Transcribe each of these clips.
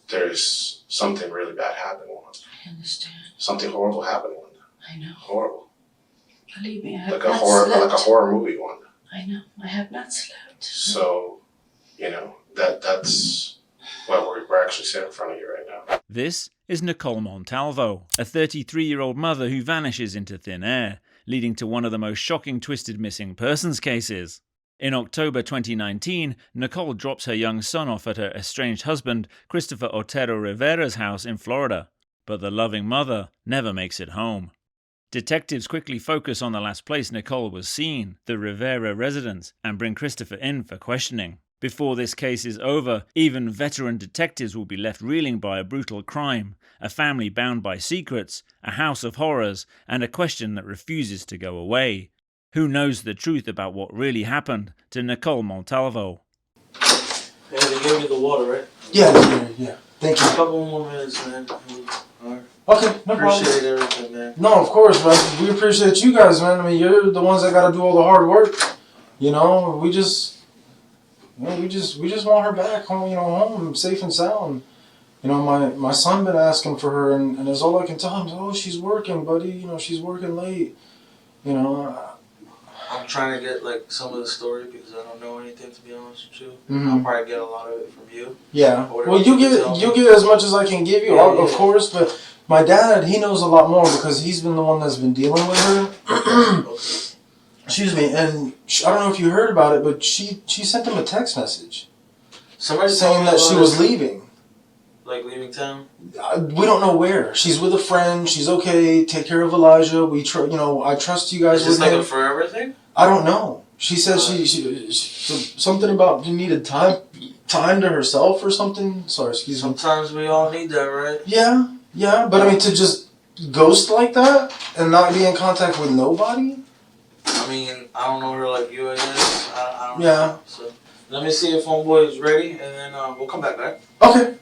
there's something really bad happening. I understand. Something horrible happening. I know. Horrible. Believe me, I have like not a horror, slept. like a horror movie one. I know. I have not slept. So, that's what we're actually sitting in front of you right now. This is Nicole Montalvo, a 33-year-old mother who vanishes into thin air, leading to one of the most shocking twisted missing persons cases. In October 2019, Nicole drops her young son off at her estranged husband, Christopher Otero Rivera's house in Florida, but the loving mother never makes it home. Detectives quickly focus on the last place Nicole was seen, the Rivera residence, and bring Christopher in for questioning. Before this case is over, even veteran detectives will be left reeling by a brutal crime, a family bound by secrets, a house of horrors, and a question that refuses to go away. Who knows the truth about what really happened to Nicole Montalvo? Yeah, they gave me the water, right? Yeah. Thank you. A couple more minutes, man. Alright. Okay, no problem. Appreciate everything, man. No, of course, man. We appreciate you guys, man. I mean, you're the ones that got to do all the hard work. We just want her back home. Home safe and sound. My son been asking for her, and that's all I can tell him. Oh, she's working, buddy. She's working late. I'm trying to get some of the story because I don't know anything, to be honest with you. Mm-hmm. I'll probably get a lot of it from you. Yeah. Well, you get as much as I can give you, of course. But my dad, he knows a lot more because he's been the one that's been dealing with her. Okay. Excuse me, and I don't know if you heard about it, but she sent him a text message. Somebody saying that she was leaving. Like leaving town? We don't know where. She's with a friend. She's okay. Take care of Elijah. I trust you guys. Is this like a forever thing? I don't know. She said she something about she needed time to herself or something. Sorry, excuse me. Sometimes we all need that, right? Yeah. But I mean, to just ghost like that and not be in contact with nobody. I mean, I don't know her like you, I guess. I don't Yeah. know. So let me see if homeboy is ready, and then we'll come back, right? Okay.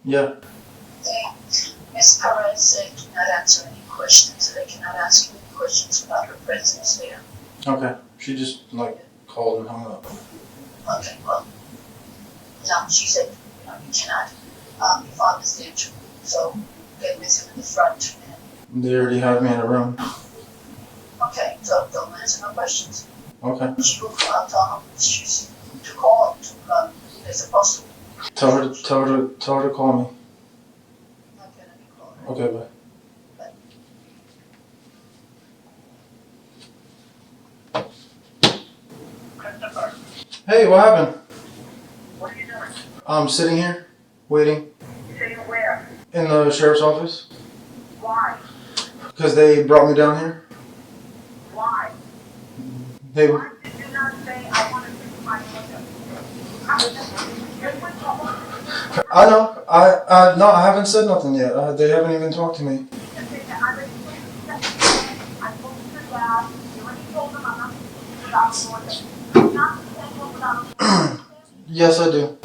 Yeah. Miss Perez said cannot answer any questions, so they cannot ask you any questions about her presence there. Okay. She just called and hung up. Okay, well, no, she said, you cannot. Your father's there too, so get with him in the front. They already have me in a room. Okay, so don't answer no questions. Okay. She will tell him she's to call to they're supposed to. Tell her to call me. Okay, let me call her. Okay, bye. Christopher, Hey, what happened? what are you doing? I'm sitting here, waiting, Sitting where? in the sheriff's office. Why? Because they brought me down here. Why? They. Why did you not say I want to see my mother? I know. No, I haven't said nothing yet. They haven't even talked to me. Yes, I do.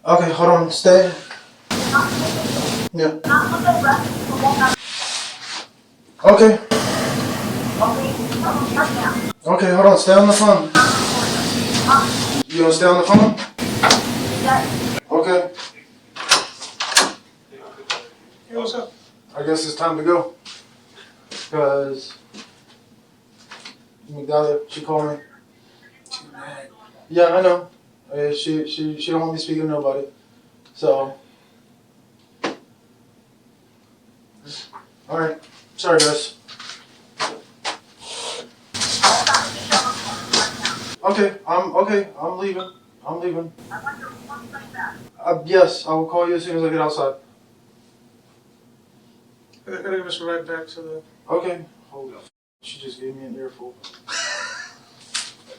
Okay, hold on. Stay. Yeah. Okay. Okay, hold on. Stay on the phone. You gonna stay on the phone? Okay. Hey, what's up? I guess it's time to go. Because Migdalia, she called me. Too bad. Yeah, I know. She don't want me speaking to nobody. So. Alright. Sorry, guys. Okay, I'm leaving. Yes, I will call you as soon as I get outside. I gotta give us a ride back to the... Okay. Hold on. She just gave me an earful. I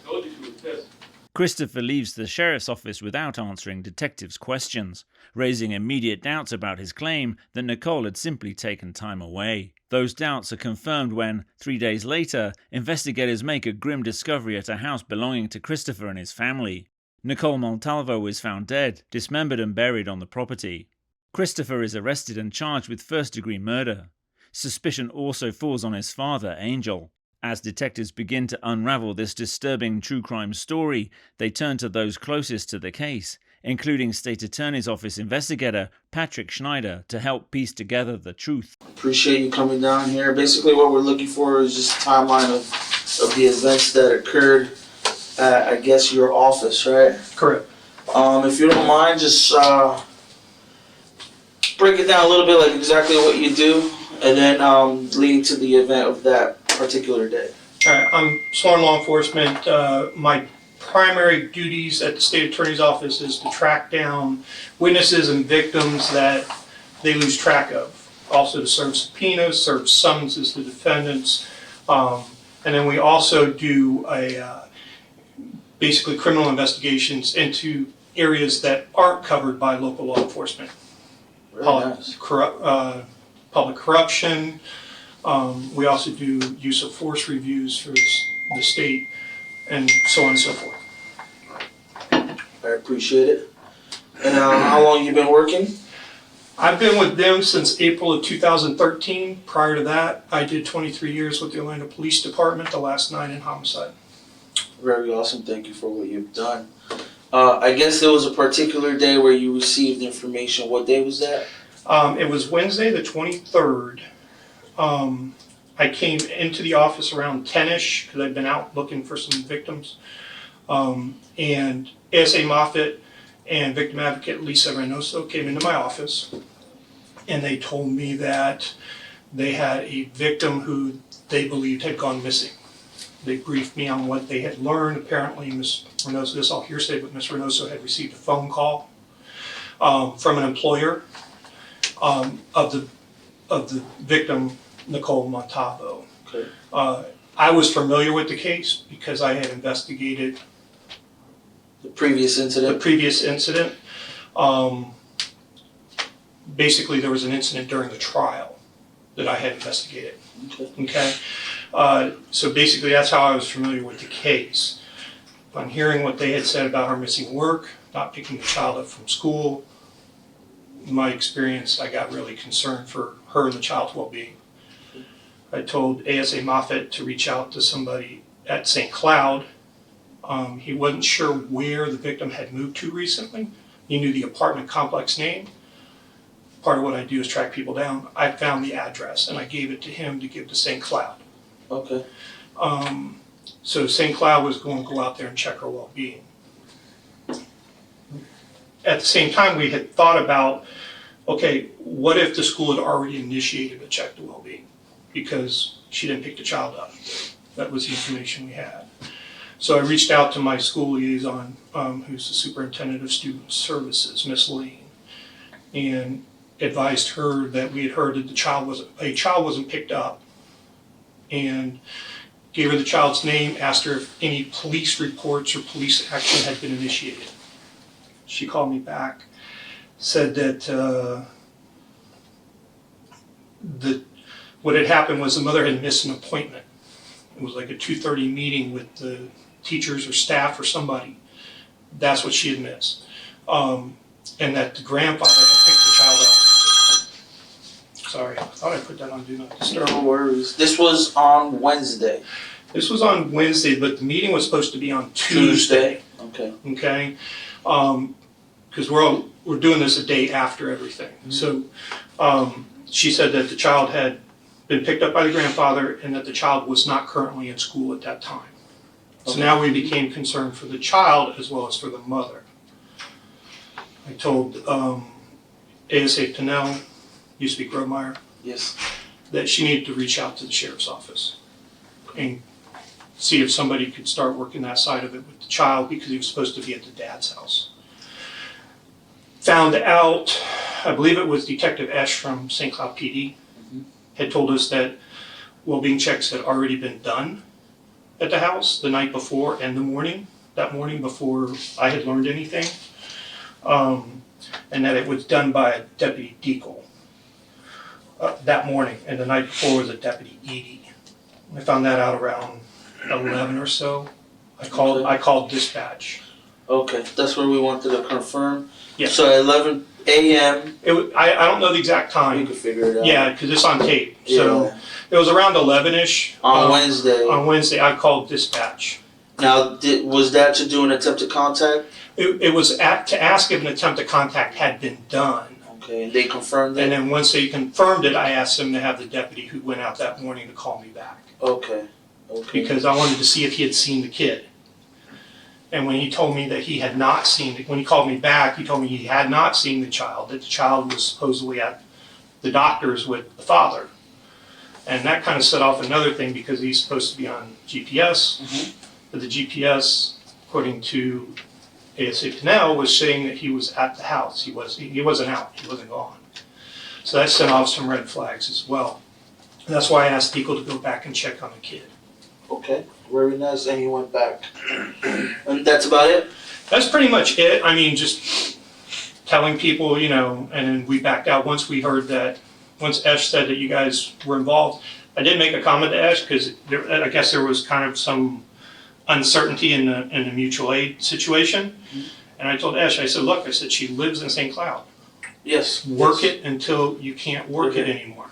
told you she was pissed. Christopher leaves the sheriff's office without answering detectives' questions, raising immediate doubts about his claim that Nicole had simply taken time away. Those doubts are confirmed when, 3 days later, investigators make a grim discovery at a house belonging to Christopher and his family. Nicole Montalvo is found dead, dismembered and buried on the property. Christopher is arrested and charged with first-degree murder. Suspicion also falls on his father, Angel. As detectives begin to unravel this disturbing true crime story, they turn to those closest to the case, including State Attorney's Office investigator Patrick Schneider, to help piece together the truth. Appreciate you coming down here. Basically what we're looking for is just a timeline of the events that occurred at, I guess, your office, right? Correct. If you don't mind, just break it down a little bit, like exactly what you do, and then leading to the event of that particular day. All right, I'm sworn law enforcement. My primary duties at the state attorney's office is to track down witnesses and victims that they lose track of. Also to serve subpoenas, serve summonses to defendants. And then we also do basically criminal investigations into areas that aren't covered by local law enforcement. Very nice. Public corruption. We also do use of force reviews for the state, and so on and so forth. I appreciate it. And how long you been working? I've been with them since April of 2013. Prior to that, I did 23 years with the Orlando Police Department, the last 9 in homicide. Very awesome. Thank you for what you've done. I guess there was a particular day where you received information. What day was that? It was Wednesday the 23rd. I came into the office around 10-ish because I'd been out looking for some victims. And ASA Moffitt and victim advocate Lisa Reynoso came into my office, and they told me that they had a victim who they believed had gone missing. They briefed me on what they had learned. Apparently, Ms. Reynoso, this is all hearsay, but Ms. Reynoso had received a phone call from an employer of the victim, Nicole Montalvo. Okay. I was familiar with the case because I had investigated The previous the incident? previous incident. Basically, there was an incident during the trial that I had investigated. Okay. Okay. So basically, that's how I was familiar with the case. On hearing what they had said about her missing work, not picking the child up from school, in my experience, I got really concerned for her and the child's well-being. I told ASA Moffitt to reach out to somebody at St. Cloud. He wasn't sure where the victim had moved to recently. He knew the apartment complex name. Part of what I do is track people down. I found the address and I gave it to him to give to St. Cloud. Okay. So St. Cloud was going to go out there and check her well-being. At the same time, we had thought about, okay, what if the school had already initiated a check to well-being because she didn't pick the child up? That was the information we had. So I reached out to my school liaison, who's the superintendent of student services, Miss Lane, and advised her that we had heard that a child wasn't picked up, and gave her the child's name, asked her if any police reports or police action had been initiated. She called me back, said that what had happened was the mother had missed an appointment. It was like a 2:30 meeting with the teachers or staff or somebody. That's what she had missed. And that the grandfather had picked the child up. Sorry, I thought I put that on Do Not Disturb. No worries. This was on Wednesday. This was on Wednesday, but the meeting was supposed to be on Tuesday. Okay. Okay? Because we're doing this a day after everything. Mm-hmm. So she said that the child had been picked up by the grandfather and that the child was not currently in school at that time. So Okay. now we became concerned for the child as well as for the mother. I told ASA Pinnell, used to be Gromeyer, Yes. that she needed to reach out to the sheriff's office and see if somebody could start working that side of it with the child because he was supposed to be at the dad's house. Found out, I believe it was Detective Esch from St. Cloud PD, had told us that well-being checks had already been done at the house the night before and that morning before I had learned anything, and that it was done by a Deputy Deacle that morning, and the night before was a Deputy Edie. I found that out around 11 or so. I called dispatch Okay, that's where we wanted to confirm. Yeah. So at 11 a.m. I don't know the exact we time. could figure it out. Yeah, because it's on tape. So Yeah. it was around 11-ish. On Wednesday. On Wednesday, I called dispatch. Now, was that to do an attempted contact? It was to ask if an attempt at contact had been done. Okay, and they confirmed And it? then once they confirmed it, I asked them to have the deputy who went out that morning to call me back. Okay, okay. Because I wanted to see if he had seen the kid. And when he told me that he had not seen it, when he called me back, he told me he had not seen the child, that the child was supposedly at the doctor's with the father. And that kind of set off another thing because he's supposed to be on GPS. Mhm. But the GPS, according to ASA Pinnell, was saying that he was at the house. He wasn't out, he wasn't gone. So that set off some red flags as well. And that's why I asked people to go back and check on the kid. Okay, very nice, and you went back. And that's about it? That's pretty much it. I mean, just telling people, you know, and then we backed out once we heard that, once Esh said that you guys were involved. I did make a comment to Esh because I guess there was kind of some uncertainty in the mutual aid situation. And I told Esh, I said, look, I said, she lives in St. Cloud. Yes. Work yes. it until you can't work it Okay. anymore.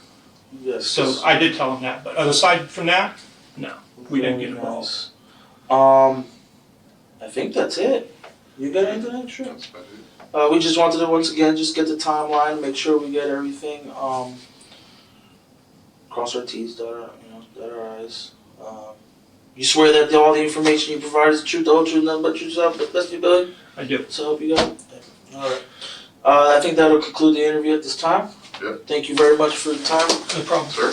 Yes. So I did tell him that. But aside from that, no, we didn't get Very involved. nice. I think that's it. You got anything extra? That's about it. We just wanted to once again just get the timeline, make sure we get everything. Cross our T's, dot our I's. You swear that all the information you provide is the truth, the whole truth, nothing but the truth, so help the best of your ability? I do. So help you God. Alright. I think that'll conclude the interview at this time. Yeah. Thank you very much for your time. No problem. Sure.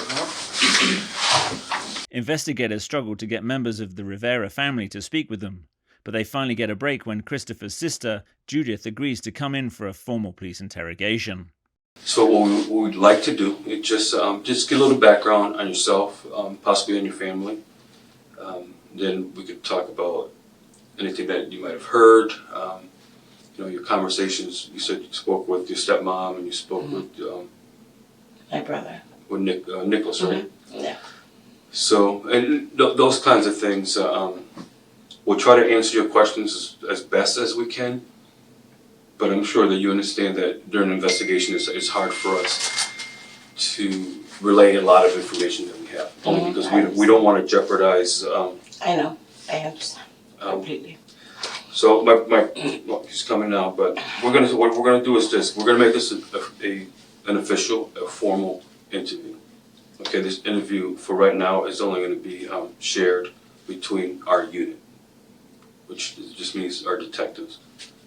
Investigators struggle to get members of the Rivera family to speak with them, but they finally get a break when Christopher's sister, Judith, agrees to come in for a formal police interrogation. So what we'd like to do is just get a little background on yourself, possibly on your family. Then we could talk about anything that you might have heard. Your conversations. You said you spoke with your stepmom and you spoke with My brother. Nicholas, right? Yeah. So and those kinds of things. We'll try to answer your questions as best as we can. But I'm sure that you understand that during an investigation, it's hard for us to relay a lot of information that we have, only because we don't want to jeopardize. I know. I understand. Completely. So well, he's coming now, but what we're gonna do is this: we're gonna make this an official, a formal interview. Okay, this interview for right now is only going to be shared between our unit, which just means our detectives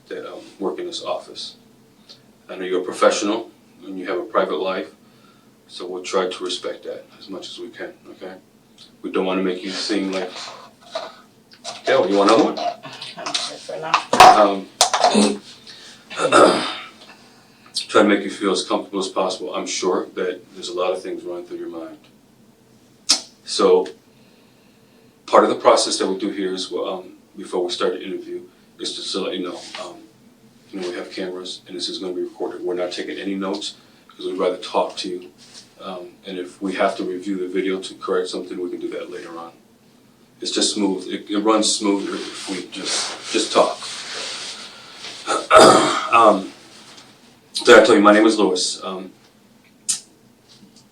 that work in this office. I know you're a professional and you have a private life, so we'll try to respect that as much as we can, okay? We don't want to make you seem like, hell, you want another one? I'm good for now. Try to make you feel as comfortable as possible. I'm sure that there's a lot of things running through your mind. So, part of the process that we do here is, before we start the interview, is just to let you know, we have cameras and this is going to be recorded. We're not taking any notes because we'd rather talk to you. And if we have to review the video to correct something, we can do that later on. It's just smooth. It runs smoother if we just talk. Did I tell you my name is Louis?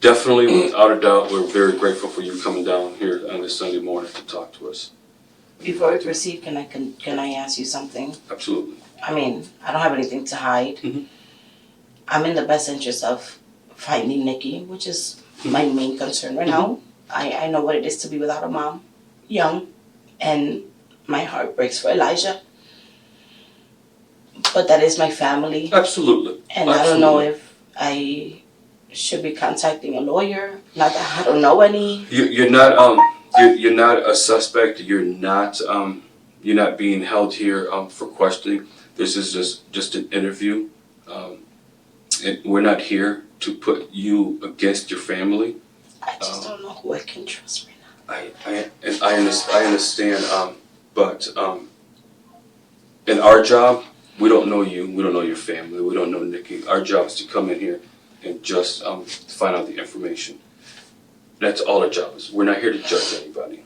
Definitely, without a doubt, we're very grateful for you coming down here on this Sunday morning to talk to us. Before we proceed, can I ask you something? Absolutely. I mean, I don't have anything to hide. Mhm. I'm in the best interest of finding Nikki, which is my main concern right now. I know what it is to be without a mom, young, and my heart breaks for Elijah. But that is my family, Absolutely. and I don't know if I should be contacting a lawyer. Not that I don't know any. You're not you're not a suspect. You're not being held here for questioning. This is just an interview, and we're not here to put you against your family. I just don't know who I can trust right now. I understand, but in our job, we don't know you. We don't know your family. We don't know Nikki. Our job is to come in here and just find out the information. That's all our job is. We're not here to judge anybody.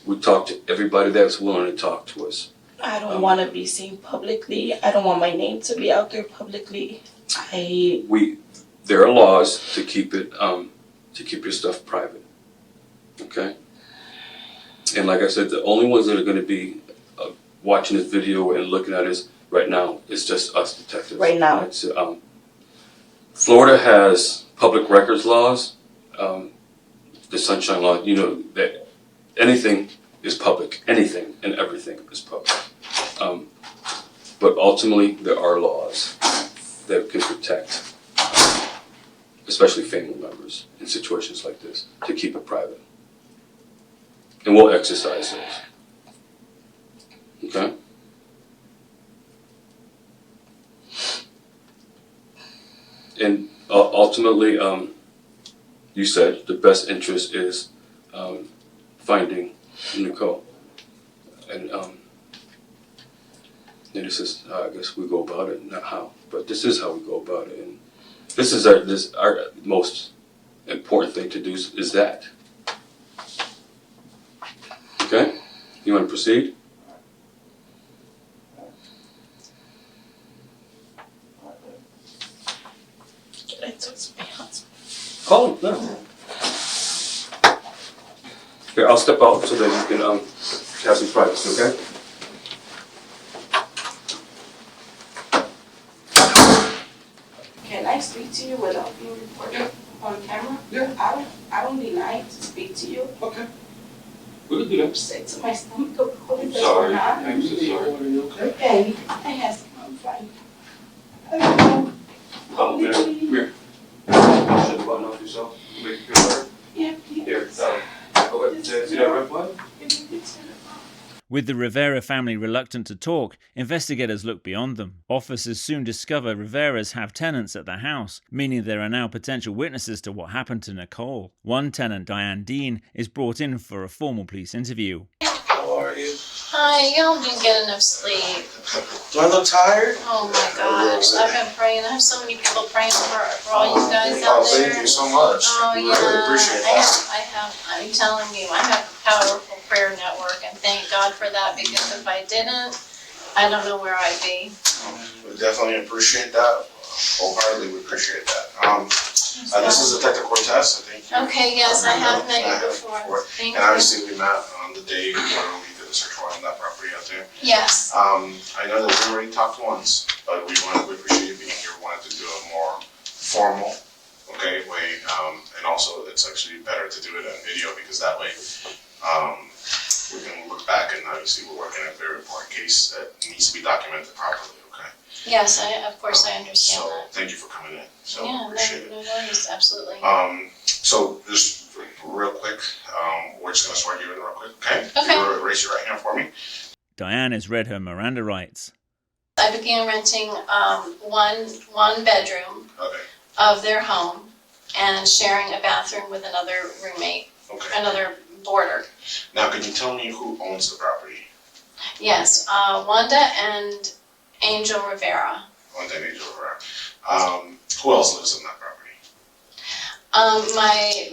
We talk to everybody that's willing to talk to us. I don't want to be seen publicly. I don't want my name to be out there publicly. There are laws to keep your stuff private. Okay? And like I said, the only ones that are going to be watching this video and looking at this right now is just us detectives. Right now. Right? So, Florida has public records laws, the Sunshine Law, you know, that anything is public. Anything and everything is public. But ultimately, there are laws that can protect, especially family members in situations like this, to keep it private. And we'll exercise those. Okay? And ultimately, you said the best interest is finding Nicole. And this is how I guess we go about it, not how, but this is how we go about it. And this is our most important thing to do is that. Okay? You want to proceed? Can I talk to my husband? Call him, no. Here, I'll step out so that you can have some privacy, okay? Can I speak to you without being recorded on camera? Yeah. I don't deny to speak to you. Okay. We can do that. I'm sick to my stomach. I'm Sorry. I'm so sorry. Are you okay? Okay, I have some. I'm fine. Come here. Come here. Shut the button off yourself. Make you feel better. Yeah, please. Here, go ahead. See that red flag? With the Rivera family reluctant to talk, investigators look beyond them. Officers soon discover Riveras have tenants at the house, meaning there are now potential witnesses to what happened to Nicole. One tenant, Diane, is brought in for a formal police interview. How are you? Hi, y'all didn't get enough sleep. Do I look tired? Oh my gosh, I've been praying. I have so many people praying for all you guys out there. Thank you so much. Oh We yeah, really appreciate that. I'm telling you, I have a powerful prayer network, and thank God for that, because if I didn't, I don't know where I'd be. We definitely appreciate that. Wholeheartedly, we appreciate that. This is Detective Cortez, I think. Okay, yes, I have met you before. Thank And you. obviously we met on the day when we did the search warrant on that property out there. Yes. I know that we already talked once, but we appreciate you being here. We wanted to do a more formal, way, and also it's actually better to do it on video because that way, we can look back and obviously we're working on a very important case that needs to be documented properly, okay? Yes, of course I understand So that. thank you for coming in, so Yeah, appreciate no it. worries, absolutely. So just real quick, we're just gonna swear you in real quick, okay? Okay. You raise your right hand for me. Diane has read her Miranda rights. I began renting one bedroom Okay, of their home and sharing a bathroom with another roommate, okay. another boarder. Now, can you tell me who owns the property? Yes, Wanda and Angel Rivera. One thing Angel Rivera. Who else lives in that property?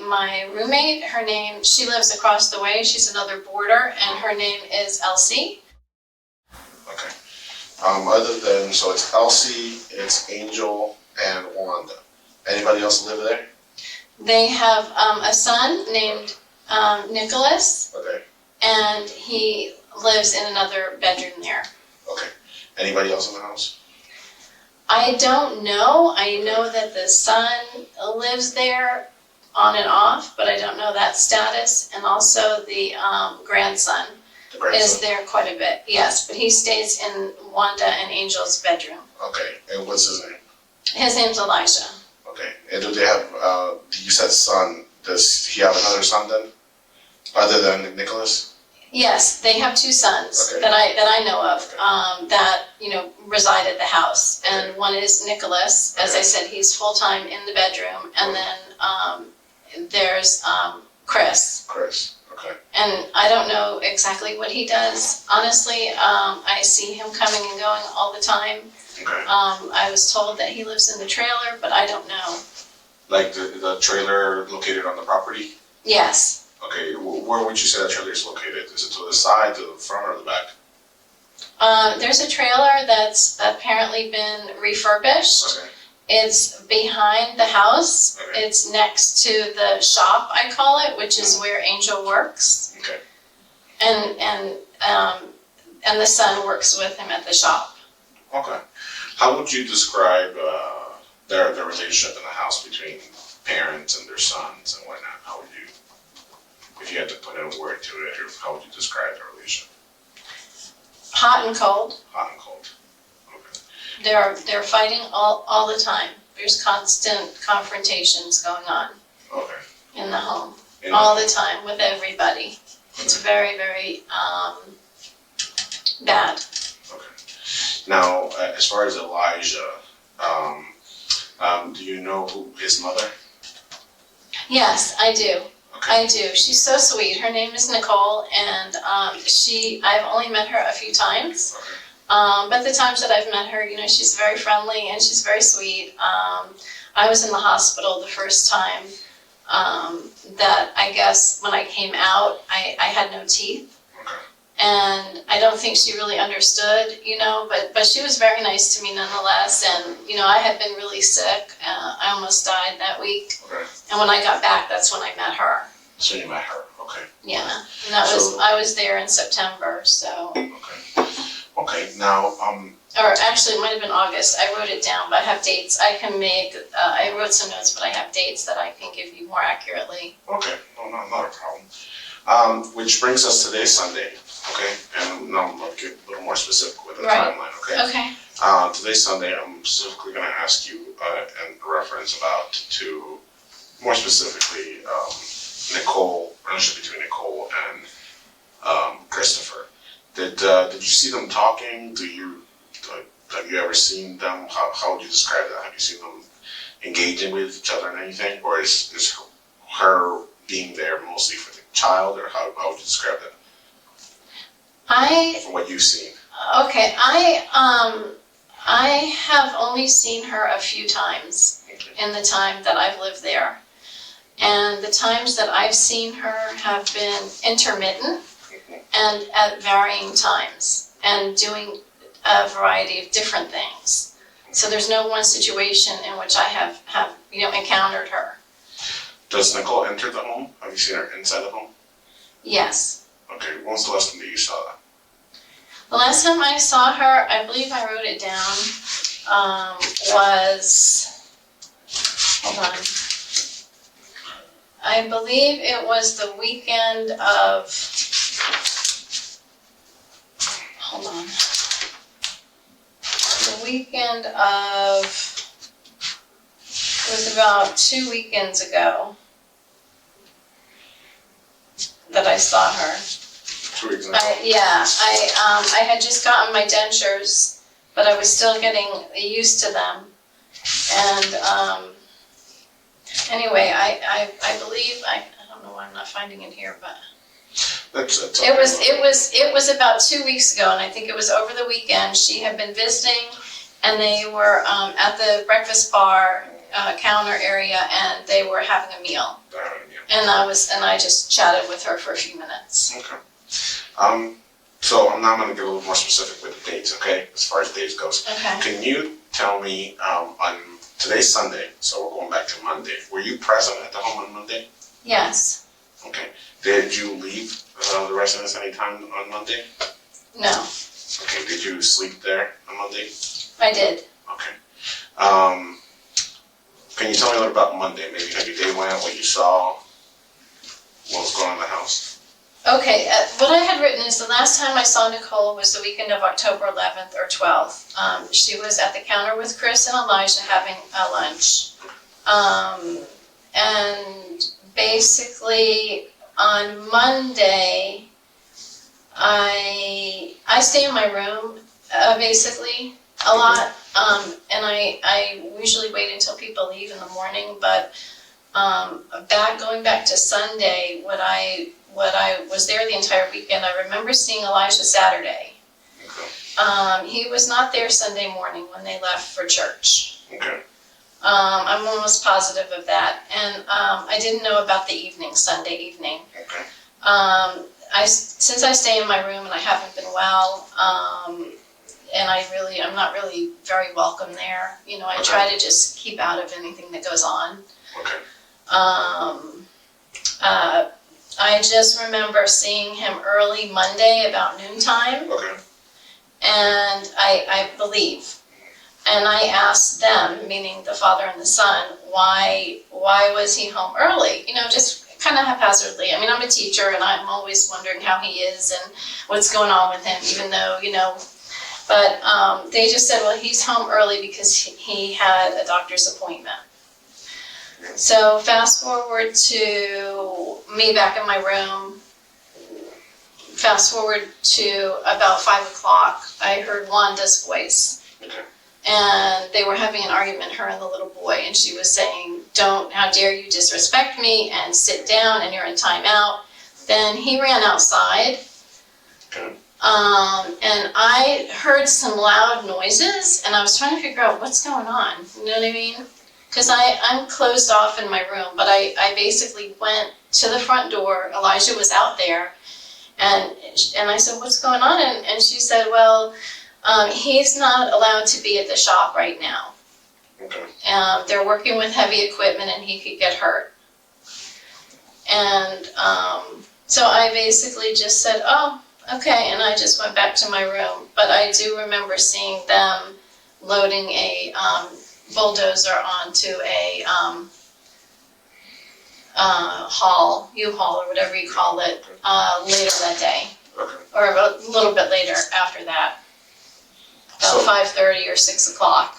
My roommate, she lives across the way. She's another boarder, and her name is Elsie. Okay. Other than, so it's Elsie, it's Angel, and Wanda. Anybody else live there? They have a son named Nicholas, Okay, and he lives in another bedroom there. okay. Anybody else in the house? I don't know. I know that the son lives there on and off, but I don't know that status. And also the grandson The is grandson? there quite a bit. Yes, but he stays in Wanda and Angel's bedroom. Okay, and what's his name? His name's Elijah. Okay, and do they have, you said son, does he have another son then? Other than Nicholas? Yes, they have two sons Okay. that I know of Okay. that reside at the house, and Okay. one is Nicholas. As I Okay. said, he's full time in the bedroom, and then there's Chris, Chris, okay. and I don't know exactly what he does. Honestly, I see him coming and going all the time. Okay. I was told that he lives in the trailer, but I don't know. Like the trailer located on the property? Yes, Okay, where would you say that trailer is located? Is it to the side, to the front, or the back? There's a trailer that's apparently been refurbished. Okay. It's behind the house. Okay. It's next to the shop, I call it, which is where Angel works. Okay. And the son works with him at the shop. Okay. How would you describe their relationship in the house between parents and their sons and whatnot? How would you, if you had to put in a word to it, or how would you describe their relationship? Hot and cold. Hot and cold. Okay. They're fighting all the time. There's constant confrontations going on Okay. in the home. And- All the time with everybody. It's very, very bad. Okay. Now, as far as Elijah, do you know his mother? Yes, I do. Okay. I do. She's so sweet. Her name is Nicole, and I've only met her a few times. Okay. But the times that I've met her, she's very friendly and she's very sweet. I was in the hospital the first time that I guess when I came out, I had no teeth. Okay. And I don't think she really understood, but she was very nice to me nonetheless. And, I had been really sick. I almost died that week. Okay. And when I got back, that's when I met her. So you met her. Okay. Yeah. And I was there in September, so. Okay. Okay. Now, Or actually, it might have been August. I wrote it down, but I have dates. I I wrote some notes, but I have dates that I can give you more accurately. okay. No, not a problem. Which brings us to today's Sunday. Okay. And now I'm going to get a little more specific with the Right. timeline. Okay. Okay. Today's Sunday, I'm specifically going to ask you in reference to, more specifically, Nicole, relationship between Nicole and Christopher. Did you see them talking? Have you ever seen them? How would you describe that? Have you seen them engaging with each other in anything? Or is her being there mostly for the child? Or how would you describe that from what you've seen? Okay, I have only seen her a few times in the time that I've lived there. And the times that I've seen her have been intermittent and at varying times and doing a variety of different things. So there's no one situation in which I have encountered her. Does Nicole enter the home? Have you seen her inside the home? Yes. Okay, when was the last time that you saw that? The last time I saw her, I believe I wrote it down, was, hold on. I believe it was the weekend of, hold on. The weekend of, it was about 2 weekends ago that I saw her. 2 weeks ago? I had just gotten my dentures, but I was still getting used to them. And anyway, I believe, I don't know why I'm not finding it here, but That's it was about 2 weeks ago, and I think it was over the weekend. She had been visiting, and they were at the breakfast bar counter area, and they were having a meal. And I just chatted with her for a few minutes. Okay. So I'm now going to get a little more specific with the dates, okay? As far as dates goes. Okay. Can you tell me on today's Sunday, so we're going back to Monday. Were you present at the home on Monday? Yes. Okay. Did you leave the residence anytime on Monday? No. Okay. Did you sleep there on Monday? I did. Okay. Can you tell me a little about Monday? Maybe how your day went, what you saw, what was going on in the house? Okay, what I had written is the last time I saw Nicole was the weekend of October 11th or 12th. She was at the counter with Chris and Elijah having a lunch. And basically on Monday, I stay in my room basically a lot. And I usually wait until people leave in the morning, but going back to Sunday, what I was there the entire weekend, I remember seeing Elijah Saturday. Okay. He was not there Sunday morning when they left for church. Okay. I'm almost positive of that. And I didn't know about the evening, Sunday evening. Okay. since I stay in my room and I haven't been well, and I'm not really very welcome there. You know, I try to just keep out of anything that goes on. Okay. I just remember seeing him early Monday about noontime, Okay. and I believe. And I asked them, meaning the father and the son, why was he home early? You know, just kind of haphazardly. I mean, I'm a teacher, and I'm always wondering how he is and what's going on with him, even though, you know. But they just said, well, he's home early because he had a doctor's appointment. So fast forward to me back in my room. Fast forward to about 5 o'clock, I heard Wanda's voice. Okay. And they were having an argument, her and the little boy, and she was saying, how dare you disrespect me, and sit down, and you're in timeout. Then he ran outside, Okay. and I heard some loud noises, and I was trying to figure out what's going on, you know what I mean? Because I'm closed off in my room, but I basically went to the front door. Elijah was out there, and I said, what's going on? And she said, well, he's not allowed to be at the shop right now. Okay. They're working with heavy equipment and he could get hurt. And so I basically just said, oh, okay, and I just went back to my room. But I do remember seeing them loading a bulldozer onto a U-Haul or whatever you call it, later that day. Okay. Or a little bit later after that. About 5:30 or 6 o'clock.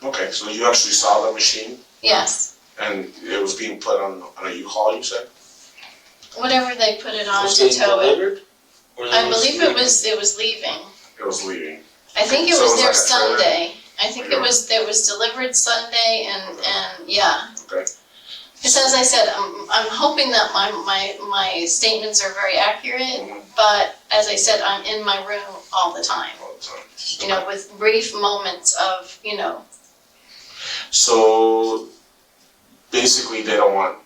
Okay, so you actually saw the machine Yes. and it was being put on a U-Haul, you said? Whatever they put it on Was to it tow it. delivered? Or I believe it leaving? was leaving. It was leaving. I think it So was it was there like a trailer? Sunday. I think it was delivered Sunday and yeah. Okay. Because as I said, I'm hoping that my statements are very accurate, Mhm. but as I said, I'm in my room all the time. All the time. You know, with brief moments of, you know. So basically, they don't want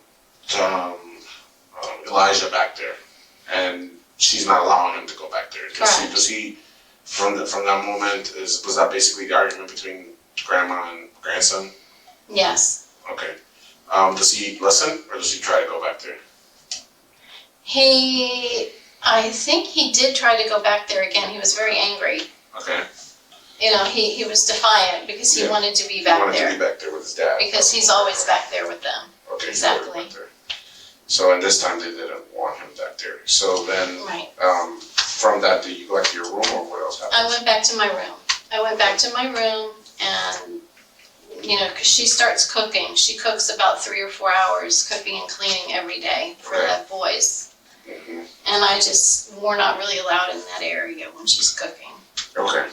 Elijah back there, and she's not allowing him to go back there. Correct. Does he from that moment was that basically the argument between grandma and grandson? Yes. Okay. Does he listen or does he try to go back there? I think he did try to go back there again. He was very angry. Okay. You know, he was defiant because he Yeah. wanted to be He back wanted there. to be back there with his dad. Because he's always back there with them. Okay. he Exactly. wanted back there. So and this time they didn't want him back there. So then, Right. from that, did you go back to your room or what else happened? I went back to my room. And, you know, because she starts cooking. She cooks about 3 or 4 hours, cooking and cleaning every day for Okay. the boys. Mhm. And we're not really allowed in that area when she's cooking. Okay.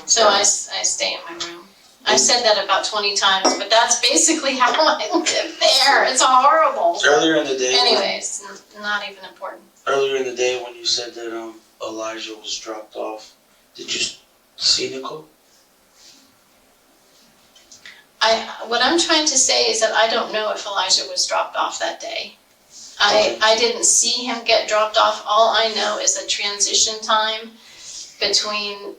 So I stay in my room. I've said that about 20 times, but that's basically how I live there. It's horrible. Earlier in the day. Anyways, not even important. Earlier in the day when you said that Elijah was dropped off, did you see Nicole? What I'm trying to say is that I don't know if Elijah was dropped off that day. I didn't see him get dropped off. All I know is a transition time between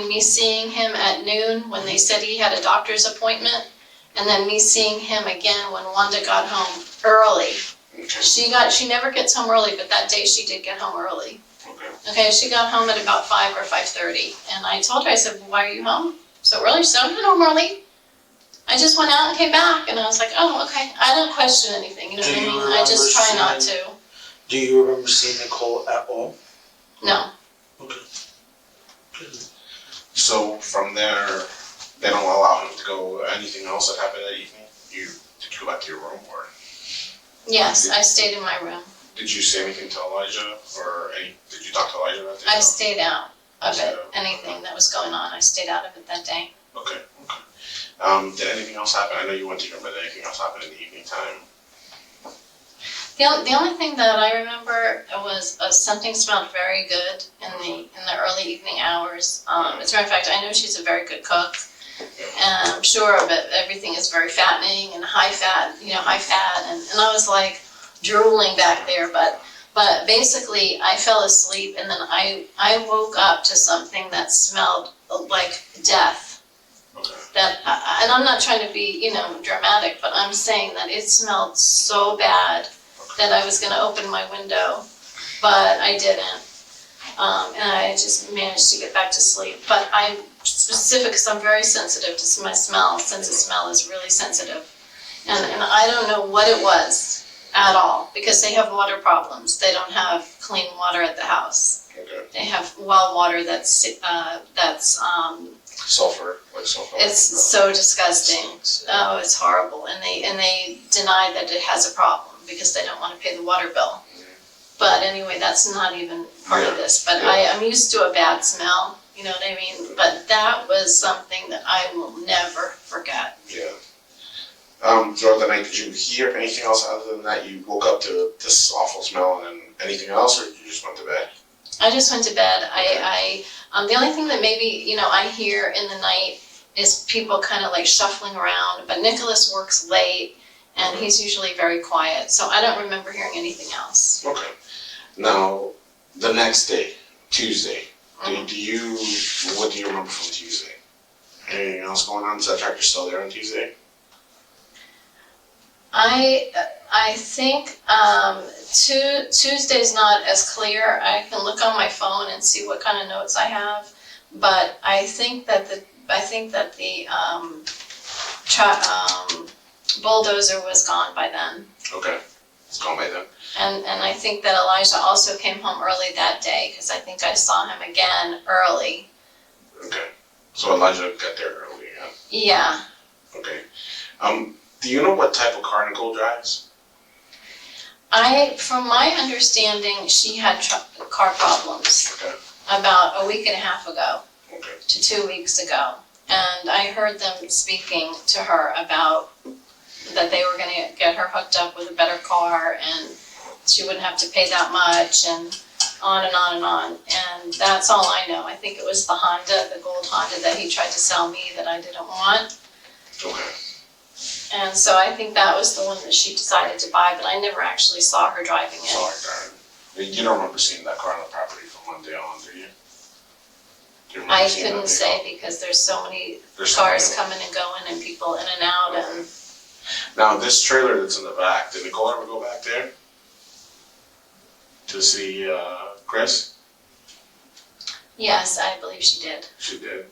me seeing him at noon when they said he had a doctor's appointment, and then me seeing him again when Wanda got home early. Okay. She never gets home early, but that day she did get home early. Okay. Okay, she got home at about 5 or 5:30, and I told her, I said, well, why are you home so early? She said, I'm not home early. I just went out and came back, and I was like, oh, okay. I don't question anything, you know what I mean? I just try not to. Do you remember seeing Nicole at all? No. Okay. So from there, they don't allow him to go. Anything else that happened that evening? Did you go back to your room or? Yes, I stayed in my room. Did you say anything to Elijah or did you talk to Elijah that day? I stayed out of Stayed it. out. Anything that was going on, I stayed out of it that day. Okay. Did anything else happen? I know you went to your bed. Did anything else happen in the evening time? The only thing that I remember was something smelled very good in the early evening hours. As a matter of fact, I know she's a very good cook, and I'm sure that everything is very fattening and high fat, and I was like, drooling back there, but basically I fell asleep and then I woke up to something that smelled like death. Okay. And I'm not trying to be, you know, dramatic, but I'm saying that it smelled so bad that I was gonna open my window, but I didn't. And I just managed to get back to sleep. But I'm specific because I'm very sensitive to my smell. Sense of smell is really sensitive. And I don't know what it was at all, because they have water problems. They don't have clean water at the house. Okay. They have well water that's Sulfur, like sulfur. it's so disgusting. Oh, it's horrible. And they deny that it has a problem because they don't want to pay the water bill. But anyway, that's not even part of this. But I'm used to a bad smell, you know what I mean? But that was something that I will never forget. Yeah. Throughout the night, did you hear anything else other than that? You woke up to this awful smell and then anything else, or you just went to bed? I just went to bed. The only thing that maybe, you know, I hear in the night is people kind of like shuffling around, but Nicholas works late and he's usually very quiet, so I don't remember hearing anything else. Okay. Now, the next day, Tuesday, what do you remember from Tuesday? Anything else going on? Is that tractor still there on Tuesday? I think Tuesday's not as clear. I can look on my phone and see what kind of notes I have, but I think that the bulldozer was gone by then. Okay, it's gone by then. And I think that Elijah also came home early that day because I think I saw him again early. Okay, so Elijah got there early, yeah? Yeah. Okay. Do you know what type of car Nicole drives? From my understanding, she had car problems Okay. about a week and a half ago Okay. to 2 weeks ago. And I heard them speaking to her about that they were going to get her hooked up with a better car and she wouldn't have to pay that much and on and on and on. And that's all I know. I think it was the Honda, the gold Honda that he tried to sell me that I didn't want. Okay. And so I think that was the one that she decided to buy, but I never actually saw her driving it. Sorry, darn. You don't remember seeing that car on the property from one day on, do you? Do you remember I seeing that couldn't vehicle? say because there's so many There's so cars many. coming and going and people in and out and Now, this trailer that's in the back, did Nicole ever go back there to see Chris? yes, I believe she did. She did.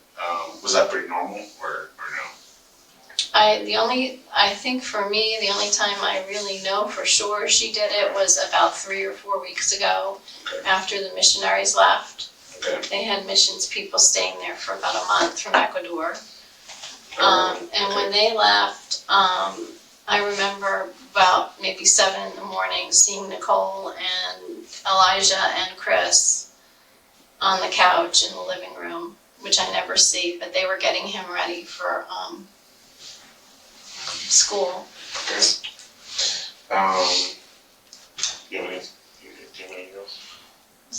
Was that pretty normal or no? I think for me, the only time I really know for sure she did it was about 3 or 4 weeks ago Okay. after the missionaries left. Okay. They had missions people staying there for about a month from Ecuador. And when they left, I remember about maybe 7 in the morning seeing Nicole and Elijah and Chris on the couch in the living room, which I never see, but they were getting him ready for school. Okay. You have anything else?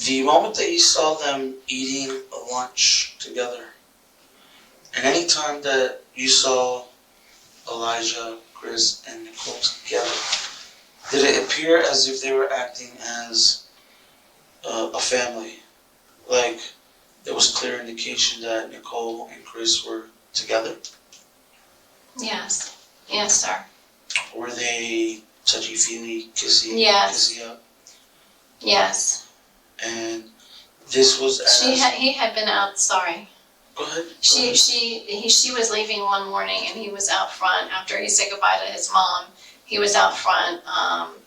The moment that you saw them eating a lunch together, and any time that you saw Elijah, Chris, and Nicole together, did it appear as if they were acting as a family? Like, there was clear indication that Nicole and Chris were together? Yes. Yes, sir. Were they touchy-feely, kissy, Yes. kissy up? Yes. And this was as... He had been out, sorry. Go ahead. She was leaving one morning and he was out front after he said goodbye to his mom. He was out front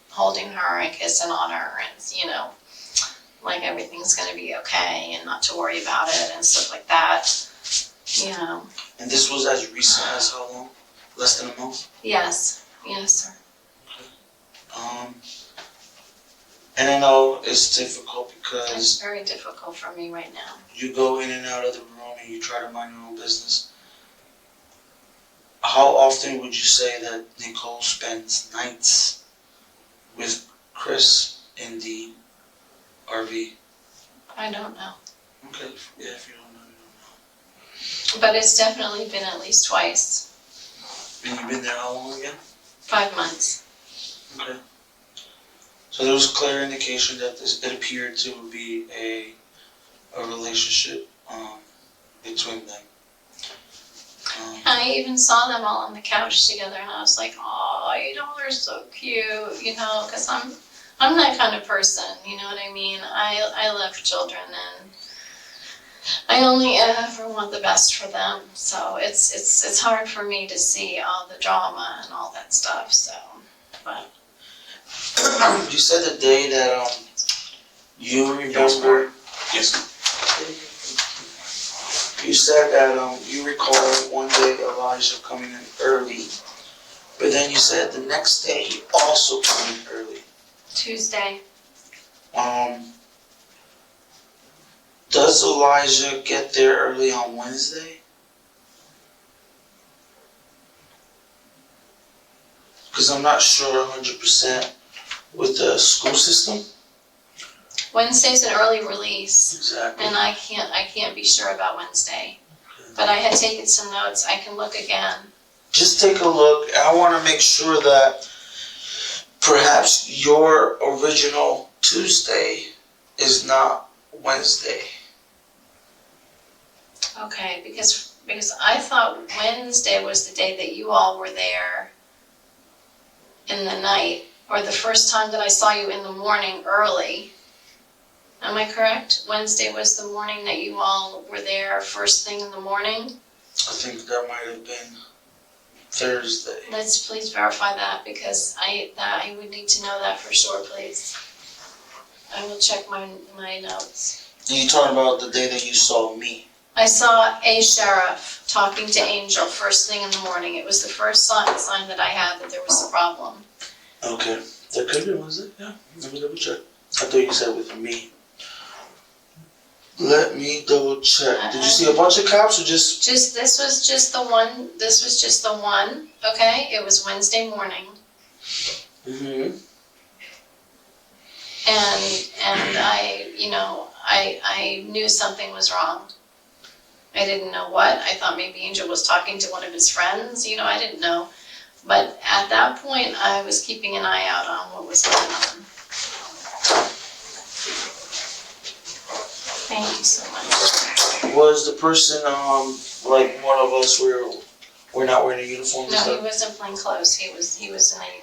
holding her and kissing on her and, you know, like everything's going to be okay and not to worry about it and stuff like that, you know. And this was as recent as how long? Less than a month? Yes. Yes, sir. And I know it's difficult It's because very difficult for me right now. you go in and out of the room and you try to mind your own business. How often would you say that Nicole spends nights with Chris in the RV? I don't know. Okay, yeah, if you don't know, you But it's definitely been at least twice. don't know. And you've been there how long again? 5 months. Okay. So there was a clear indication that it appeared to be a relationship between them. I even saw them all on the couch together, and I was like, oh, they're so cute, because I'm that kind of person, you know what I mean? I love children, and I only ever want the best for them. So it's hard for me to see all the drama and all that stuff. So, but You said the day that you remember. Yes. You said that you recall one day Elijah coming in early, but then you said the next day he also came in early. Tuesday. Does Elijah get there early on Wednesday? Because I'm not sure 100% with the school system. Wednesday's an early release, Exactly. and I can't be sure about Wednesday. But I had taken some notes. I can look again. Just take a look. I want to make sure that perhaps your original Tuesday is not Wednesday. Okay, because I thought Wednesday was the day that you all were there in the night, or the first time that I saw you in the morning early. Am I correct? Wednesday was the morning that you all were there first thing in the morning? I think that might have been Thursday. Let's please verify that, because I would need to know that for sure, please. I will check my notes. And you're talking about the day that you saw me. I saw a sheriff talking to Angel first thing in the morning. It was the first sign that I had that there was a problem. Okay. That could be Wednesday, yeah. Let me double check. I thought you said with me. Let me double check. Did you see a bunch of cops or just? This was just the one, okay? It was Wednesday morning. Mm-hmm. And I knew something was wrong. I didn't know what. I thought maybe Angel was talking to one of his friends, I didn't know. But at that point, I was keeping an eye out on what was going on. Thank you so much. Was the person like one of us we're not wearing a uniform and No, he stuff? wasn't plain clothes. He was in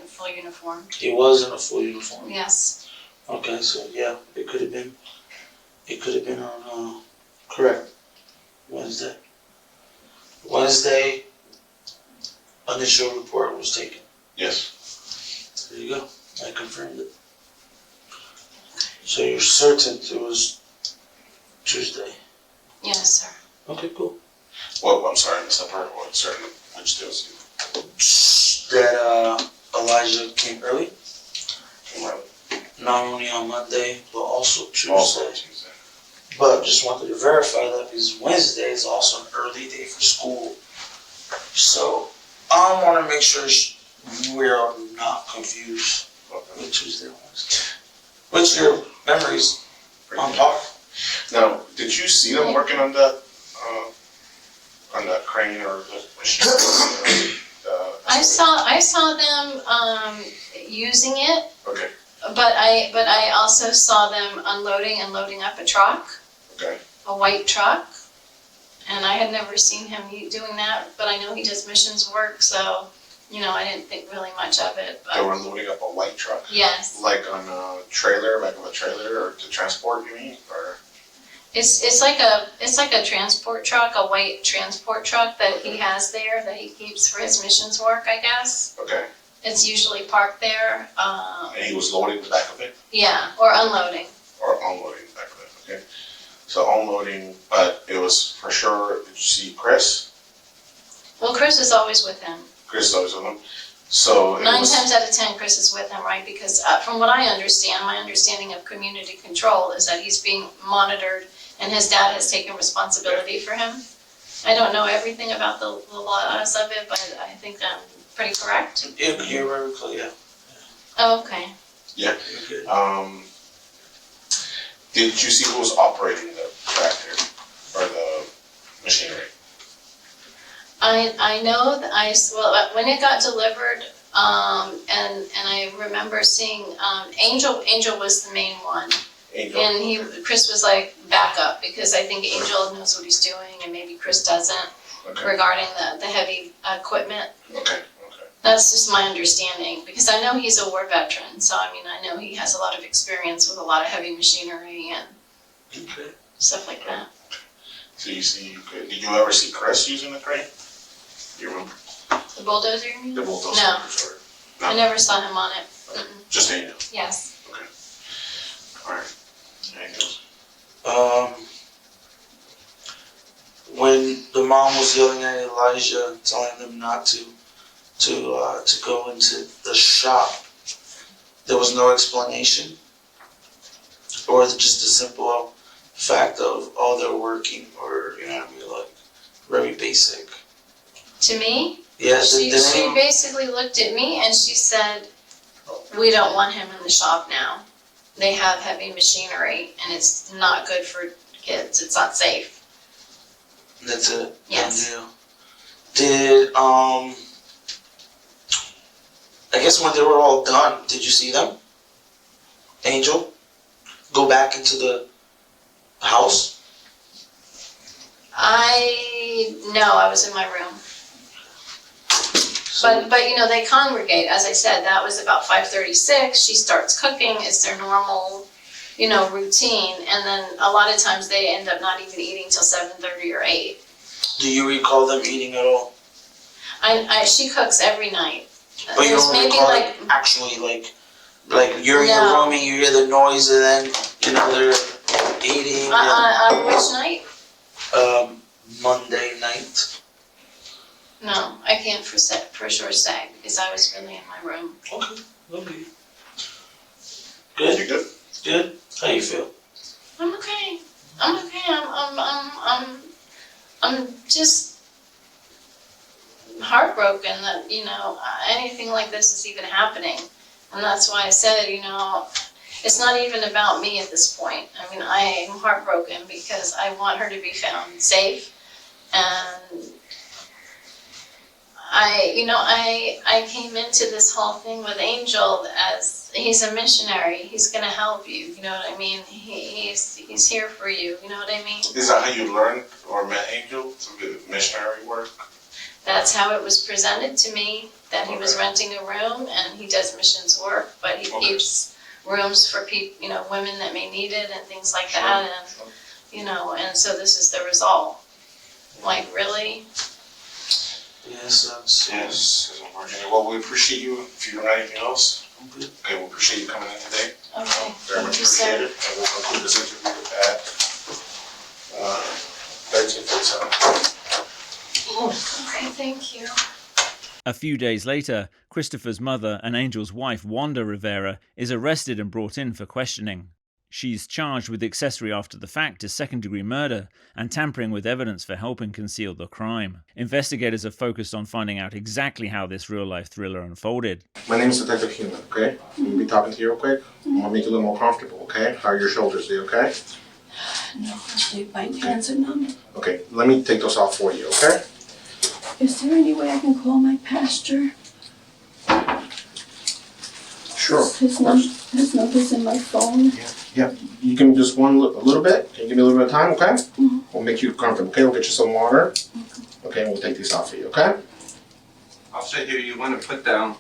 a full uniform. He was in a full uniform. Yes. Okay, so yeah, it could have been on correct. Wednesday. Wednesday, initial report was taken. Yes. There you go. I confirmed it. So you're certain it was Tuesday? Yes, sir. Okay, cool. Well, I'm sorry, I missed that part. What certain which deals? That Elijah came early, Right. not only on Monday, but also Tuesday. Also Tuesday. But just wanted to verify that because Wednesday is also an early day for school. So I want to make sure we are not confused with Tuesday and Wednesday. What's your memories on par? Now, did you see them working on that crane or the machine? I saw them using it, Okay. but I also saw them unloading and loading up a truck, Okay. a white truck, and I had never seen him doing that. But I know he does missions work, so I didn't think really much of it. They But were loading up a white truck, yes, like on a trailer, back of a trailer, or to transport. You mean, or? it's like a transport truck, a white transport truck that he has there that he keeps for his missions work, I guess. Okay. It's usually parked there. And he was loading the back of it, Yeah, or unloading. or unloading the back of it. Okay. So unloading, but it was for sure. Did you see Chris? Well, Chris is always with him. Chris was with him. So it 9 was, times out of 10, Chris is with him, right? Because from what I understand, my understanding of community control is that he's being monitored and his dad has taken responsibility for him. I don't know everything about the laws of it, but I think I'm pretty correct. You're very clear. Yeah. Oh, okay. yeah. You're good. Did you see who was operating the tractor or the machinery? I know that when it got delivered, And I remember seeing, Angel was the main one. Angel. And Chris was like backup, because I think Angel knows what he's doing and maybe Chris doesn't, Okay. regarding the heavy equipment. Okay. That's just my understanding, because I know he's a war veteran, so I mean, I know he has a lot of experience with a lot of heavy machinery and Okay. stuff like that. So did you ever see Chris using the crane? You remember? The bulldozer, you mean? The bulldozer? No. Sorry. I never saw him on it. Mm-mm. Just Angel. Yes. Alright. Angel. When the mom was yelling at Elijah, telling them not to go into the shop, there was no explanation, or is it just a simple fact of, oh, they're working, or, you know what I mean, like, very basic. To me, Yes, she basically looked at me and she said, we don't want him in the shop now. They have heavy machinery and it's not good for kids. It's not safe. That's it. Yes. Done deal. Did I guess when they were all done, did you see them? Angel, go back into the house? No, I was in my room. But you know, they congregate, as I said, that was about 5:36. She starts cooking, it's their normal, you know, routine, and then a lot of times they end up not even eating till 7:30 or 8. Do you recall them eating at all? She cooks every night. But you There's don't maybe recall like, it actually, like you're in your No. room and you hear the noise and then, you know, they're eating on which night? and, Monday night. No, I can't for sure say, because I was really in my room. Okay, lovely. You Good? good? Good? How you feel? I'm okay. I'm just heartbroken that, you know, anything like this is even happening. And that's why I said, you know, it's not even about me at this point. I mean, I am heartbroken because I want her to be found safe. And I came into this whole thing with Angel as he's a missionary. He's gonna help you. You know what I mean? He's here for you. You know what I mean? Is that how you learned or met Angel? Through the missionary work? That's how it was presented to me. That he was renting a room and he does missions work, but he keeps rooms for people, you know, women that may need it and things like that. And you know, and so this is the result. Like, really? Yes, that's... Yes, it's unfortunate. Well, we appreciate you. If you don't have anything else, I'm good. okay, we appreciate you coming in today. Okay. Very much Thank you, sir. appreciate it. And we'll conclude this interview at 13:47. Okay, thank you. A few days later, Christopher's mother and Angel's wife, Wanda Rivera, is arrested and brought in for questioning. She's charged with accessory after the fact to second-degree murder and tampering with evidence for helping conceal the crime. Investigators are focused on finding out exactly how this real-life thriller unfolded. My name is Detective Human, okay? I'm going to be talking to you real quick. I'm going to make you a little more comfortable, okay? How are your shoulders? Are they okay? No, my hands are numb. Okay, let me take those off for you, okay? Is there any way I can call my pastor? Sure. His number's in my phone. Yeah. You give me just a little bit. Can you give me a little bit of time, okay? Mm-hmm. We'll make you comfortable, okay? We'll get you some water. Okay, and we'll take these off for you, okay? I'll sit here. You want to put down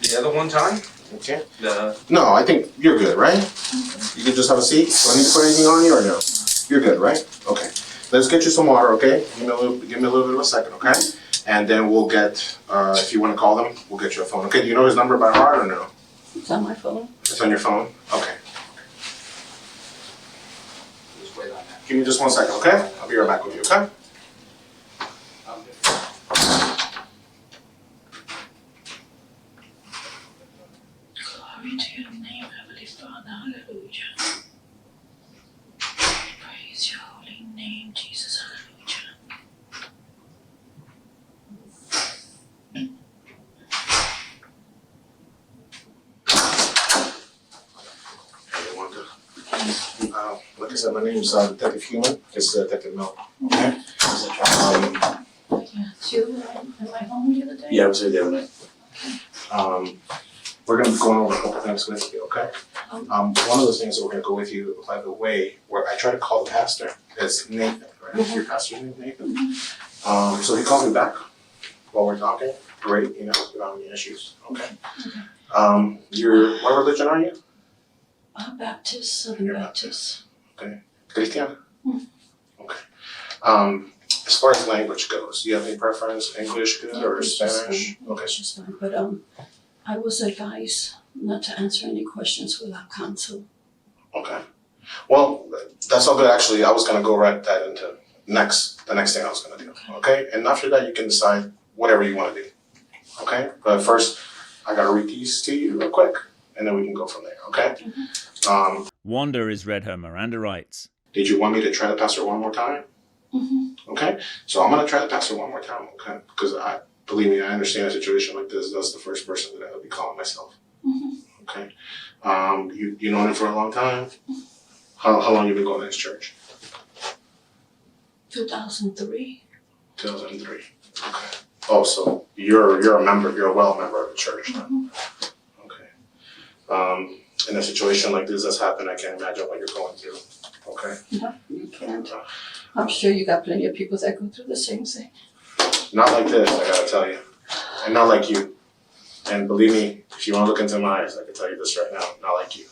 the other one time? Okay. The No, I think you're good, right? You can just have a seat. Do I need to put anything on you or no? You're good, right? Okay. Let's get you some water, okay? Give me a little bit of a second, okay? And then we'll get, if you want to call them, we'll get you a phone. Okay, do you know his number by heart or no? It's on my phone. It's on your phone? Okay. just wait on that. Give me just 1 second, okay? I'll be right back with you, okay? Glory to your name, Heavenly Father. Hallelujah. Praise your holy name, Jesus. Hallelujah. Hey, Wanda. Like I said, my name is Detective Human. This is Detective Mel. Okay? Yeah, it's you. Am I home the other day? Yeah, I was here the other night. We're gonna be going over a couple things with you, okay? One of the things that we're gonna go with you, by the way, where I try to call the pastor, it's Nathan, right? Your pastor's name, Nathan? So he called me back while we're talking. Great, you don't have any issues, okay? What religion are you? Baptist, Southern You're Baptist. Okay. Cristiana? Mhm. Okay. As far as language goes, do you have any preference? English good or English is Spanish? fine, English is fine, but I was advised not to answer any questions without counsel. Okay. Well, that's all good. Actually, I was gonna go right that into the next thing I was gonna do. Okay. And after that, you can decide whatever you want to do. Okay. But first, I gotta read these to you real quick, and then we can go from there. Okay. Wanda is read her Miranda rights. Did you want me to try the pastor one more time? Mm-hmm. Okay. So I'm gonna try the pastor one more time. Okay. Because believe me, I understand a situation like this. That's the first person that I'll be calling myself. Mm-hmm. Okay. You known him for a long time? How long you been going to his church? 2003. 2003. Okay. Oh, so you're a member. You're a member of the church. Mm-hmm. Okay. In a situation like this that's happened, I can't imagine what you're going through. Okay. No, you can't. I'm sure you got plenty of people that go through the same thing. Not like this, I gotta tell you, and not like you. And believe me, if you want to look into my eyes, I can tell you this right now, not like you.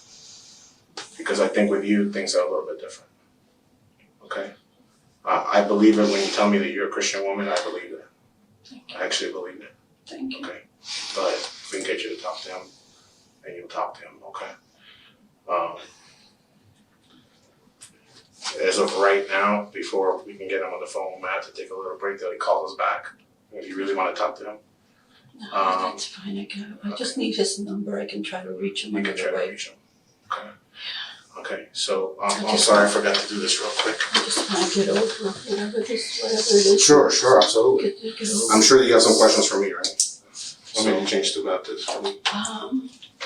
Because I think with you, things are a little bit different. Okay? I believe it when you tell me that you're a Christian woman, I believe it. Thank you. I actually believe it. Thank you. Okay? But we can get you to talk to him, and you'll talk to him, okay? As of right now, before we can get him on the phone, we might have to take a little break till he calls us back, if you really want to talk to him. No, that's fine. I just need his number. I can try to reach him You can another try to way. reach him. Okay. Okay, so I'm sorry I forgot to do this real quick. I just want to get over whatever it is. Sure, absolutely. Get over. I'm sure that you have some questions for me, right? What made you change to Baptist?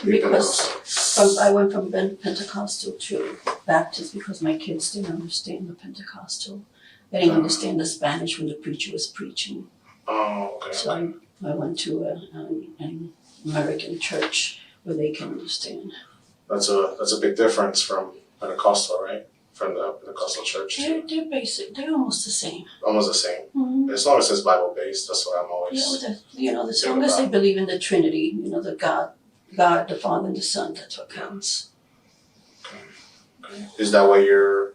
Because I went from Pentecostal to Baptist because my kids didn't understand the Pentecostal. They didn't understand the Spanish when the preacher was preaching. Oh, okay. So I went to an American church where they can understand. That's a big difference from Pentecostal, right? From the Pentecostal church. They're basic. They're almost the same. Almost the same. Mm-hmm. As long as it's Bible based, that's what I'm always. As long as they believe in the Trinity, the God, the Father, and the Son, that's what counts. Okay. Is that why your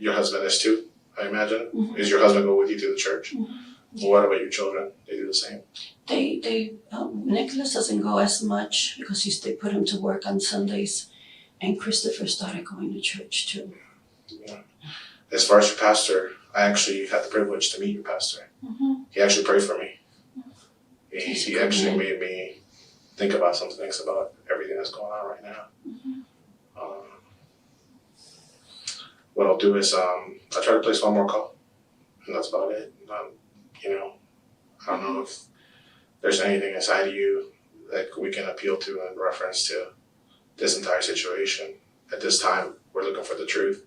husband is too? I imagine. Mm-hmm. Is your husband go with you to the church? Mm-hmm. Well, what about your children? They do the same. Nicholas doesn't go as much because they put him to work on Sundays, and Christopher started going to church too. Yeah. As far as your pastor, I actually had the privilege to meet your pastor. Mm-hmm. He actually prayed for me. He actually man. made me think about some things about everything that's going on right now. Mm-hmm. What I'll do is I try to place one more call, and that's about it. I don't know if there's anything inside of you that we can appeal to in reference to this entire situation. At this time, we're looking for the truth.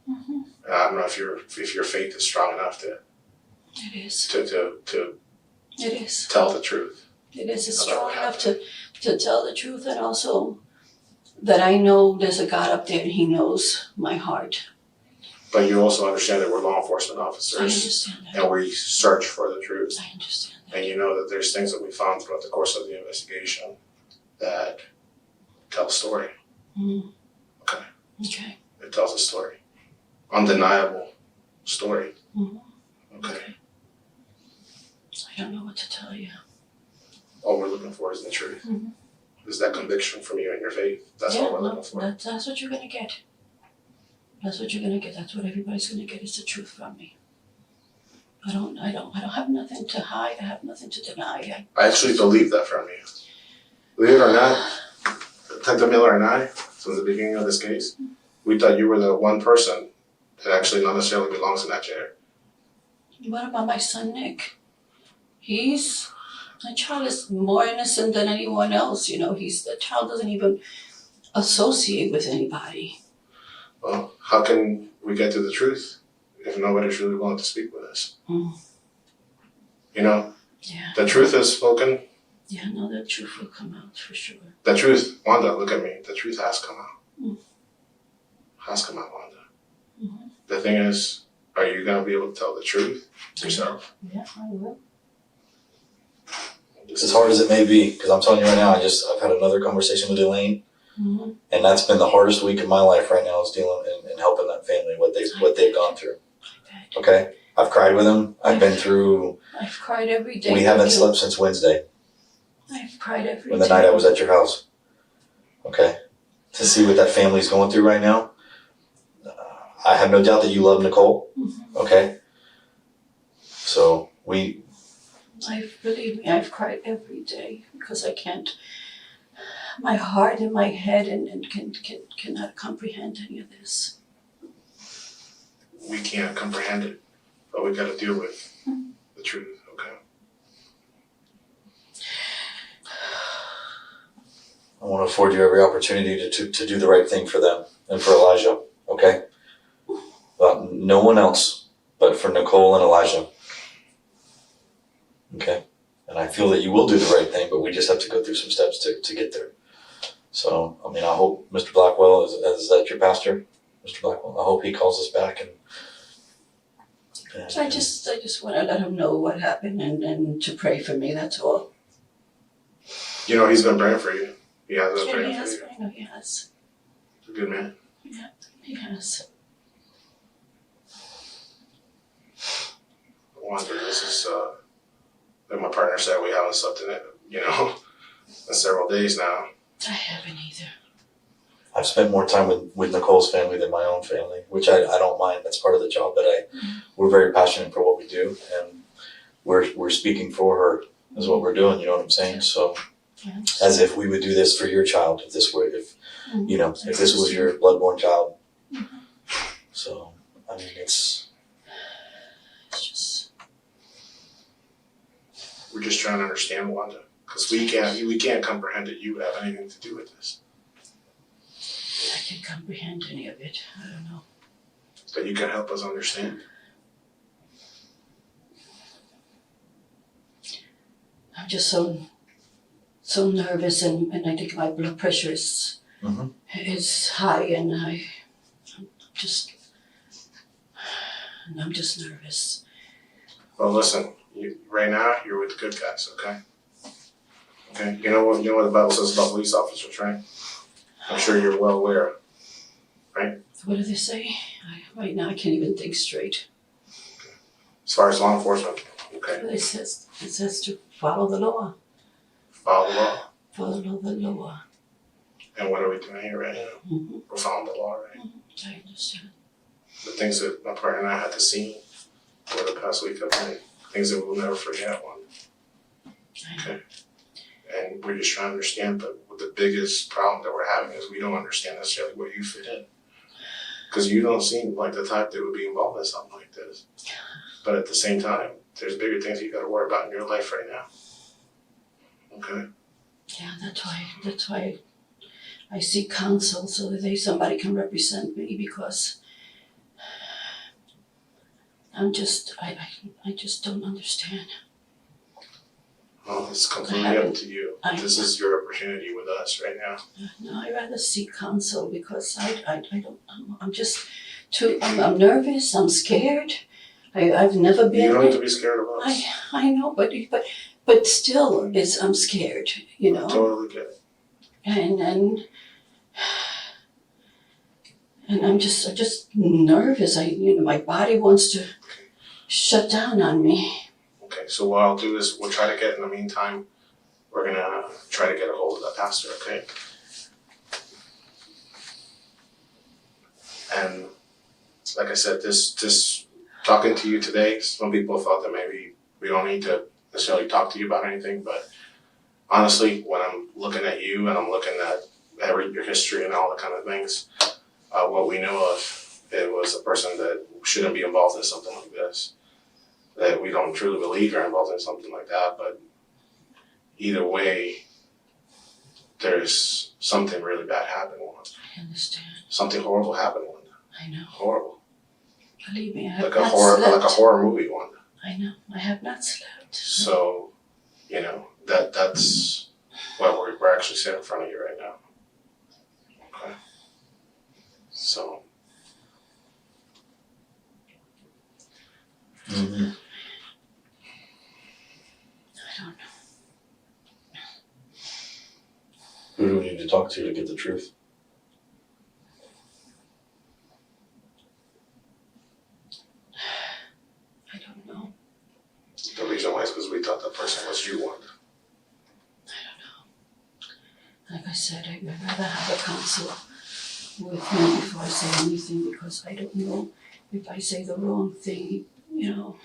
Mm-hmm. I don't know if your faith is strong enough to It is. to It is. tell the truth. It is. It's strong enough to tell the truth, and also that I know there's a God up there and He knows my heart. But you also understand that we're law enforcement I officers understand that. and we search for the truth. I understand that. And you know that there's things that we found throughout the course of the investigation that tell a story. Mm-hmm. Okay. Okay. It tells a story. Undeniable story. Mm-hmm. Okay. I don't know what to tell you. All we're looking for is the truth. Mm-hmm. Is that conviction from you and your faith. That's all we're looking for. That's what you're gonna get. That's what you're gonna get. That's what everybody's gonna get, is the truth from me. I don't have nothing to hide. I have nothing to deny. I actually believe that from you. Believe it or not, Detective Miller and I, from the beginning of this case, we thought you were the one person that actually not necessarily belongs in that chair. What about my son Nick? My child is more innocent than anyone else. The child doesn't even associate with anybody. Well, how can we get to the truth if nobody's really willing to speak with us? Mm. You know, Yeah. the truth is spoken Yeah, no, the truth will come out for sure. The truth, Wanda, look at me. The truth has come out. Mm. Has come out, Wanda. Mm-hmm. The thing is, are you gonna be able to tell the truth yourself? Yeah, I will. As hard as it may be, because I'm telling you right now, I've had another conversation with Elaine, Mm-hmm. and that's been the hardest week of my life right now is dealing and helping that family what they've gone through. Okay, I've cried with them. I've been through. I've cried every day. We haven't slept since Wednesday, I've cried every when the day. night I was at your house. Okay, to see what that family's going through right now. I have no doubt that you love Nicole. Mm-hmm. Okay, so Believe me, I've cried every day because I can't. My heart and my head and cannot comprehend any of this. We can't comprehend it, but we gotta deal with the truth, okay? I want to afford you every opportunity to do the right thing for them and for Elijah. Okay, no one else but for Nicole and Elijah. Okay, and I feel that you will do the right thing, but we just have to go through some steps to get there. So, I mean, I hope Mr. Blackwell, is that your pastor? Mr. Blackwell, I hope he calls us back and I just want to let him know what happened and to pray for me, that's all. You know, he's been praying for you. He has been Yeah, praying he for has, you. I know he has. He's a good man. Yeah, he has. Wanda, this is, like my partner said, we haven't slept in it, you know, in several days now. I haven't either. I've spent more time with Nicole's family than my own family, which I don't mind. That's part of the job, but we're very passionate for what we do, and we're speaking for her is what we're doing, you know what I'm saying? So as if we would do this for your child, if this was your bloodborne child. Mm-hmm. So, I mean, it's just, We're just trying to understand, Wanda, because we can't comprehend that you have anything to do with this. I can't comprehend any of it. I don't know. But you can help us understand. I'm just so nervous and I think my blood pressure is high and I'm just nervous. Well, listen, right now you're with the good guys, okay? Okay, you know what the Bible says about police officers, right? I'm sure you're well aware, right? What do they say? Right now I can't even think straight. As far as law enforcement, okay? It says to follow the law. Follow the law. Follow the law. And what are we doing here right now? Mm-hmm. We're following the law, right? Mm-hmm. I understand. The things that my partner and I had to see over the past week have been things that we'll never forget, one. Okay? And we're just trying to understand, but the biggest problem that we're having is we don't understand necessarily where you fit in. Because you don't seem like the type that would be involved in something like this. But at the same time, there's bigger things you got to worry about in your life right now. Okay? Yeah, that's why I seek counsel so that somebody can represent me because I just don't understand. Well, it's completely up to you. This is your opportunity with us right now. No, I'd rather seek counsel because I don't, I'm nervous, I'm scared. I've never been. You don't have to be scared of us. I know, but still, I'm scared, you know. I totally get it. And I'm just nervous. My body wants to shut down on me. Okay, so what I'll do is we'll try to get, in the meantime, we're gonna try to get a hold of that pastor, okay? And like I said, this talking to you today, some people thought that maybe we don't need to necessarily talk to you about anything, but honestly, when I'm looking at you and I'm looking at your history and all the kind of things, what we know of, it was a person that shouldn't be involved in something like this. That we don't truly believe you're involved in something like that, but either way, there's something really bad happened. I understand. Something horrible happened, Wanda. I know. Horrible. Believe me, I have Like not slept. like a horror movie, Wanda. I know. I have not slept. So, that's that's what we're actually sitting in front of you right now. Okay. So. Mm-hmm. I don't know. Who do we need to talk to get the truth? I don't know. The reason why is because we thought that person was you, Wanda. Like I said, I'd rather have a counsel with me before I say anything, because I don't know if I say the wrong thing, you know.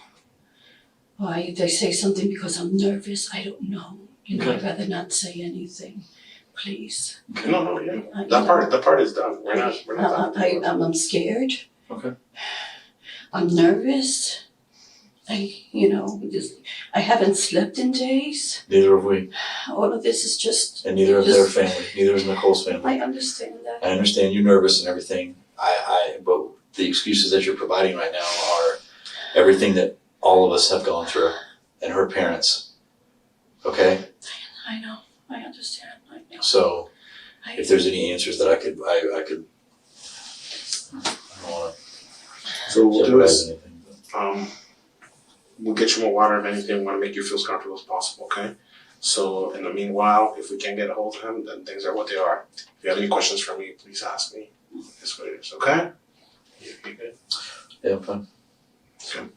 Or they say something because I'm nervous, I don't know. You know, Okay. I'd rather not say anything, please. No, yeah. That part is done. We're not done. I'm scared. Okay. I'm nervous. I haven't slept in days. Neither have we. All of this is just. And neither of their family. Neither is Nicole's family. I understand that. I understand you're nervous and everything. But the excuses that you're providing right now are everything that all of us have gone through, and her parents. Okay? I know. I understand. I know. So, if there's any answers that I could. I don't want So what to we'll do jeopardize is, anything. we'll get you more water if anything. We want to make you feel as comfortable as possible, okay? So in the meanwhile, if we can't get a hold of him, then things are what they are. If you have any questions for me, please ask me. That's what it is, okay? You good? Yeah, I'm fine. Good.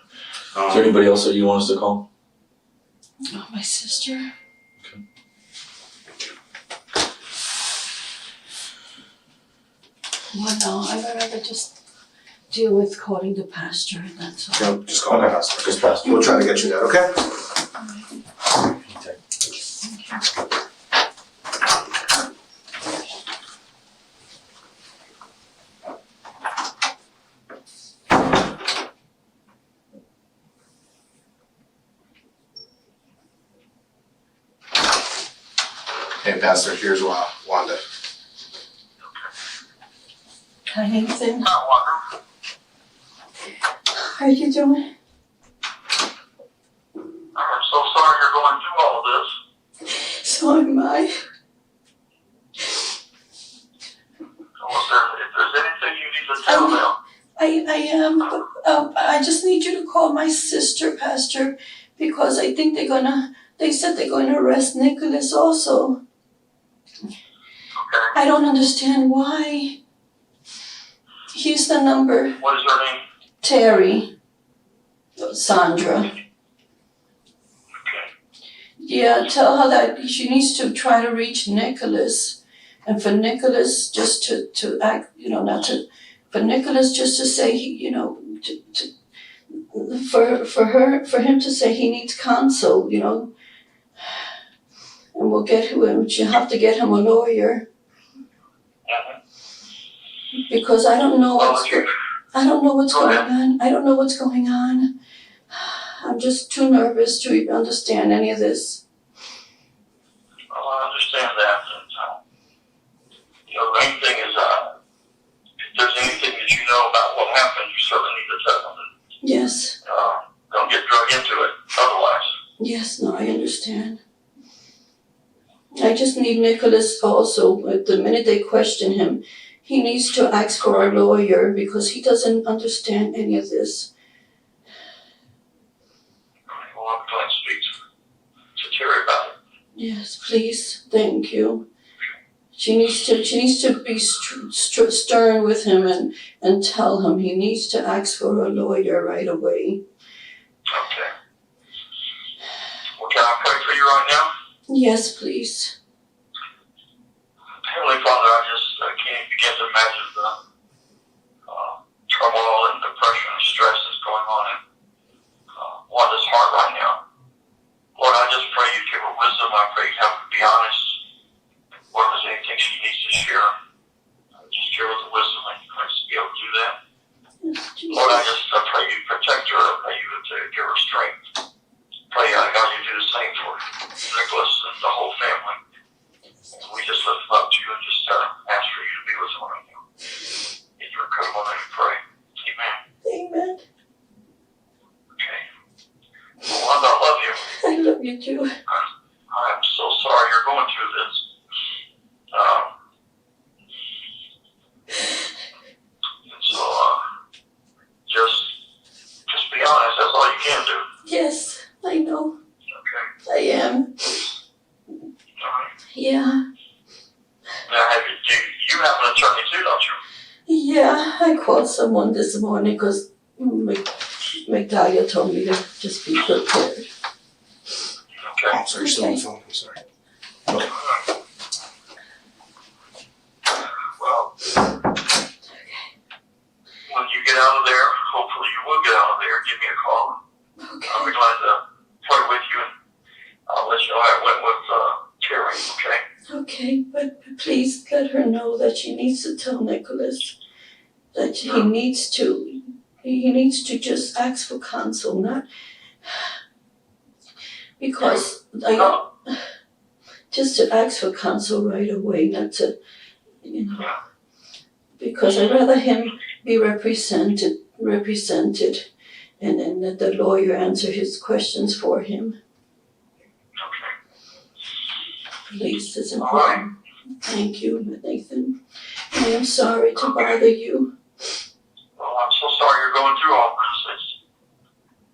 Is there anybody else that you want us to call? Oh, my sister. Well, no, I'd rather just deal with calling the pastor, and that's all. No, just call the pastor. Just pass. We'll try to get you that, okay? Hey, Pastor, here's Wanda. Hi, Nathan. How are you doing? I'm so sorry you're going through all of this. So am I. If there's anything you need to tell them. I am. I just need you to call my sister, Pastor, because I think they said they're gonna arrest Nicholas also. Okay. I don't understand why. Here's the number. What is her name? Terry. Sandra. Okay. Yeah, tell her that she needs to try to reach Nicholas. And for Nicholas just to act, for Nicholas just to say, for him to say he needs counsel, and we'll get him, you have to get him a lawyer. Because I don't know what's going on. I don't know what's going on. I'm just too nervous to even understand any of this. Well, I understand that. And, the main thing is, if there's anything that you know about what happened, you certainly need to tell them. Yes. Don't get drug into it otherwise. Yes, no, I understand. I just need Nicholas also. The minute they question him, he needs to ask for a lawyer because he doesn't understand any of this. Well, I'm going to speak to Terry about it. Yes, please. Thank you. She needs to be stern with him and tell him he needs to ask for a lawyer right away. Okay. Well, can I pray for you right now? Yes, please. Heavenly Father, I can't begin to imagine the turmoil and depression and stress that's going on in Wanda's heart right now. Lord, I just pray you give her wisdom. I pray you help her be honest. Lord, if there's anything she needs to share, just give her the wisdom and grace to be able to do that. Lord, I pray you protect her. I pray you to give her strength. Pray, God, you do the same for Nicholas and the whole family. And we just lift up to you and just ask for you to be with them right now. In your incredible name we pray. Amen. Amen. Okay. Well, Wanda, I love you. I love you too. I am so you're going through this. And so, just be honest. That's all you can do. Yes, I know. Okay. I am. All right. Yeah. Now, you have an attorney too, don't you? Yeah, I called someone this morning because McDahlia told me to just be prepared. Okay. Oh, sorry, still on the phone, I'm sorry. Okay. Well, when you get out of there, hopefully you will get out of there, give me a call. Okay. I'll be glad to play with you, and I'll let you know how it went with Terry, okay? Okay, but please let her know that she needs to tell Nicholas that he needs to just ask for counsel, not because just to ask for counsel right away, not to, because I'd rather him be represented and then let the lawyer answer his questions for him. Please, it's important. Thank you, Nathan. I am sorry to bother you. Well, I'm so sorry you're going through all this.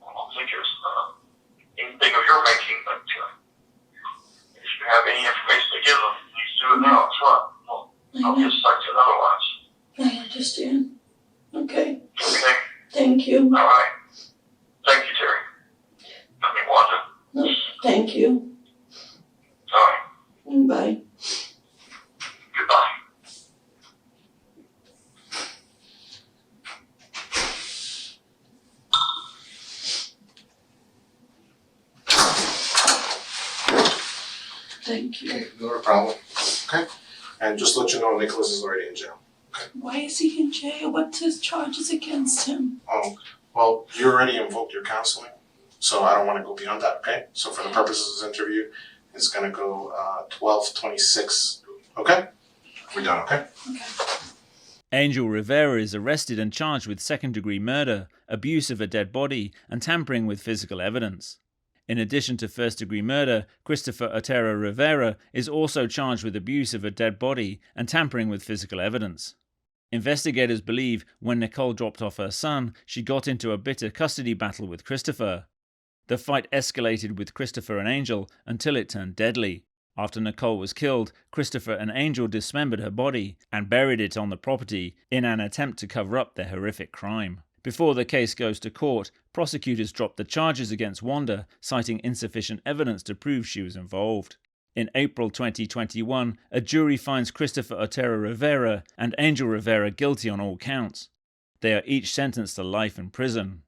I don't think it's anything of your making, but if you have any information to give them, please do it now. It's not. I'll get stuck to otherwise. I understand. Okay. Okay. Thank you. All right. Thank you, Terry. I mean, Wanda. No, thank you. All right. Bye. Goodbye. Thank you. Okay, not a problem. Okay? And just to let you know, Nicholas is already in jail. Why is he in jail? What's his charges against him? Oh, well, you already invoked your counseling, so I don't want to go beyond that, okay? So for the purposes of this interview, it's going to go 12/26, okay? We're done, okay? Okay. Angel Rivera is arrested and charged with second-degree murder, abuse of a dead body, and tampering with physical evidence. In addition to first-degree murder, Christopher Otero Rivera is also charged with abuse of a dead body and tampering with physical evidence. Investigators believe when Nicole dropped off her son, she got into a bitter custody battle with Christopher. The fight escalated with Christopher and Angel until it turned deadly. After Nicole was killed, Christopher and Angel dismembered her body and buried it on the property in an attempt to cover up their horrific crime. Before the case goes to court, prosecutors dropped the charges against Wanda, citing insufficient evidence to prove she was involved. In April 2021, a jury finds Christopher Otero Rivera and Angel Rivera guilty on all counts. They are each sentenced to life in prison.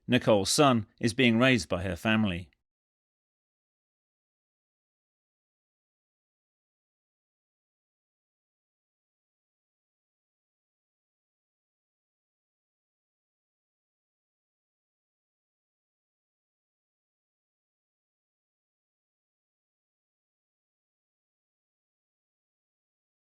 Nicole's son is being raised by her family.